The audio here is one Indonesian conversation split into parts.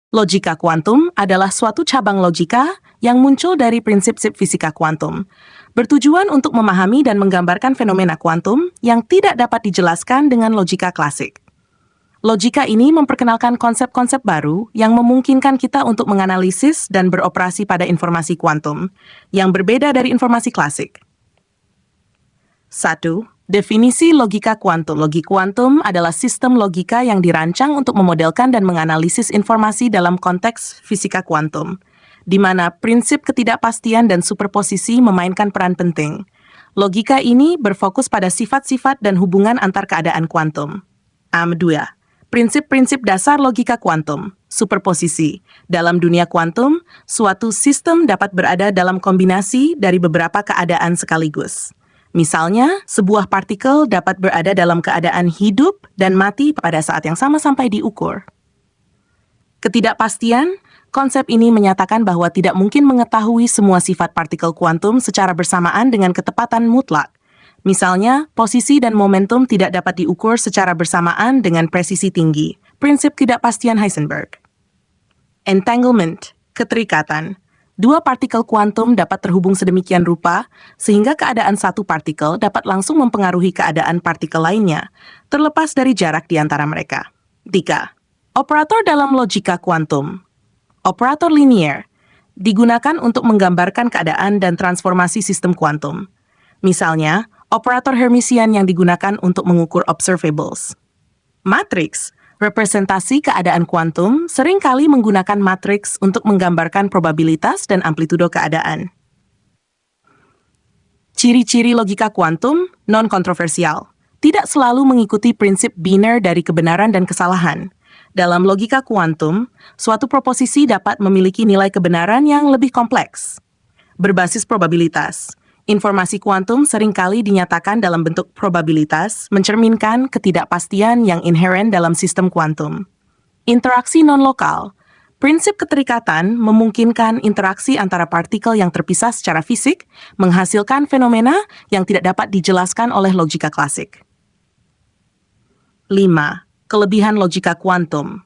Logika kuantum adalah suatu cabang logika yang muncul dari prinsip-prinsip fisika kuantum, bertujuan untuk memahami dan menggambarkan fenomena kuantum yang tidak dapat dijelaskan dengan logika klasik. Logika ini memperkenalkan konsep-konsep baru yang memungkinkan kita untuk menganalisis dan beroperasi pada informasi kuantum, yang berbeda dari informasi klasik. 1. Definisi logika kuantum. Logika kuantum adalah sistem logika yang dirancang untuk memodelkan dan menganalisis informasi dalam konteks fisika kuantum, di mana prinsip ketidakpastian dan superposisi memainkan peran penting. Logika ini berfokus pada sifat-sifat dan hubungan antar keadaan kuantum. 2. Prinsip-prinsip dasar logika kuantum. Superposisi. Dalam dunia kuantum, suatu sistem dapat berada dalam kombinasi dari beberapa keadaan sekaligus. Misalnya, sebuah partikel dapat berada dalam keadaan hidup dan mati pada saat yang sama sampai diukur. Ketidakpastian, konsep ini menyatakan bahwa tidak mungkin mengetahui semua sifat partikel kuantum secara bersamaan dengan ketepatan mutlak. Misalnya, posisi dan momentum tidak dapat diukur secara bersamaan dengan presisi tinggi. Prinsip ketidakpastian Heisenberg. Entanglement, keterikatan. Dua partikel kuantum dapat terhubung sedemikian rupa, sehingga keadaan satu partikel dapat langsung mempengaruhi keadaan partikel lainnya, terlepas dari jarak di antara mereka. 3. Operator dalam logika kuantum. Operator linier digunakan untuk menggambarkan keadaan dan transformasi sistem kuantum. Misalnya, operator Hermitian yang digunakan untuk mengukur observables. Matriks, representasi keadaan kuantum, seringkali menggunakan matriks untuk menggambarkan probabilitas dan amplitudo keadaan. Ciri-ciri logika kuantum non-kontroversial. Tidak selalu mengikuti prinsip biner dari kebenaran dan kesalahan. Dalam logika kuantum, suatu proposisi dapat memiliki nilai kebenaran yang lebih kompleks. Berbasis probabilitas. Informasi kuantum seringkali dinyatakan dalam bentuk probabilitas, mencerminkan ketidakpastian yang inheren dalam sistem kuantum. Interaksi non-lokal. Prinsip keterikatan memungkinkan interaksi antara partikel yang terpisah secara fisik, menghasilkan fenomena yang tidak dapat dijelaskan oleh logika klasik. 5. Kelebihan logika kuantum.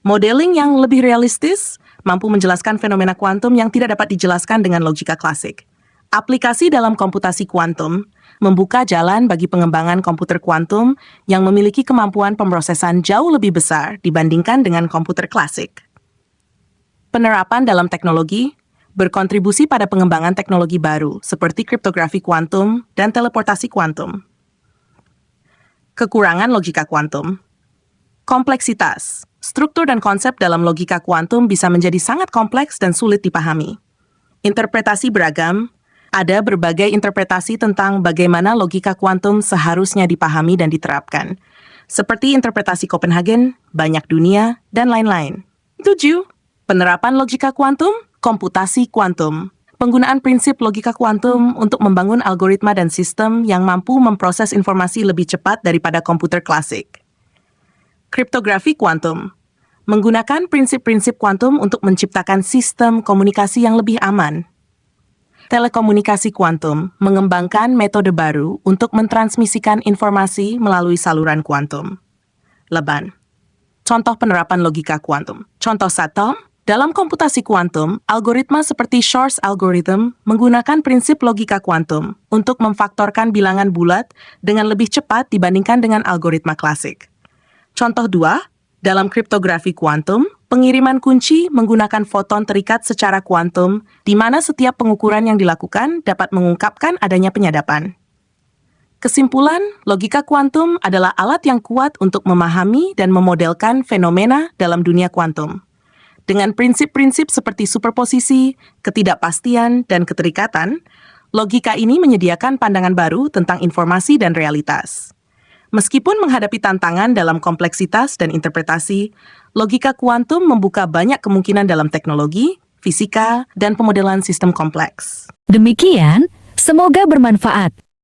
Modeling yang lebih realistis mampu menjelaskan fenomena kuantum yang tidak dapat dijelaskan dengan logika klasik. Aplikasi dalam komputasi kuantum membuka jalan bagi pengembangan komputer kuantum yang memiliki kemampuan pemrosesan jauh lebih besar dibandingkan dengan komputer klasik. Penerapan dalam teknologi berkontribusi pada pengembangan teknologi baru seperti kriptografi kuantum dan teleportasi kuantum. Kekurangan logika kuantum. Kompleksitas. Struktur dan konsep dalam logika kuantum bisa menjadi sangat kompleks dan sulit dipahami. Interpretasi beragam. Ada berbagai interpretasi tentang bagaimana logika kuantum seharusnya dipahami dan diterapkan, seperti interpretasi Copenhagen, banyak dunia, dan lain-lain. 7. Penerapan logika kuantum, komputasi kuantum. Penggunaan prinsip logika kuantum untuk membangun algoritma dan sistem yang mampu memproses informasi lebih cepat daripada komputer klasik. Kriptografi kuantum. Menggunakan prinsip-prinsip kuantum untuk menciptakan sistem komunikasi yang lebih aman. Telekomunikasi kuantum mengembangkan metode baru untuk mentransmisikan informasi melalui saluran kuantum. Leban. Contoh penerapan logika kuantum. Contoh SATOM, dalam komputasi kuantum, algoritma seperti Shor's algorithm menggunakan prinsip logika kuantum untuk memfaktorkan bilangan bulat dengan lebih cepat dibandingkan dengan algoritma klasik. Contoh 2, dalam kriptografi kuantum, pengiriman kunci menggunakan foton terikat secara kuantum, di mana setiap pengukuran yang dilakukan dapat mengungkapkan adanya penyadapan. Kesimpulan, logika kuantum adalah alat yang kuat untuk memahami dan memodelkan fenomena dalam dunia kuantum. Dengan prinsip-prinsip seperti superposisi, ketidakpastian, dan keterikatan, logika ini menyediakan pandangan baru tentang informasi dan realitas. Meskipun menghadapi tantangan dalam kompleksitas dan interpretasi, logika kuantum membuka banyak kemungkinan dalam teknologi, fisika, dan pemodelan sistem kompleks. Demikian, semoga bermanfaat.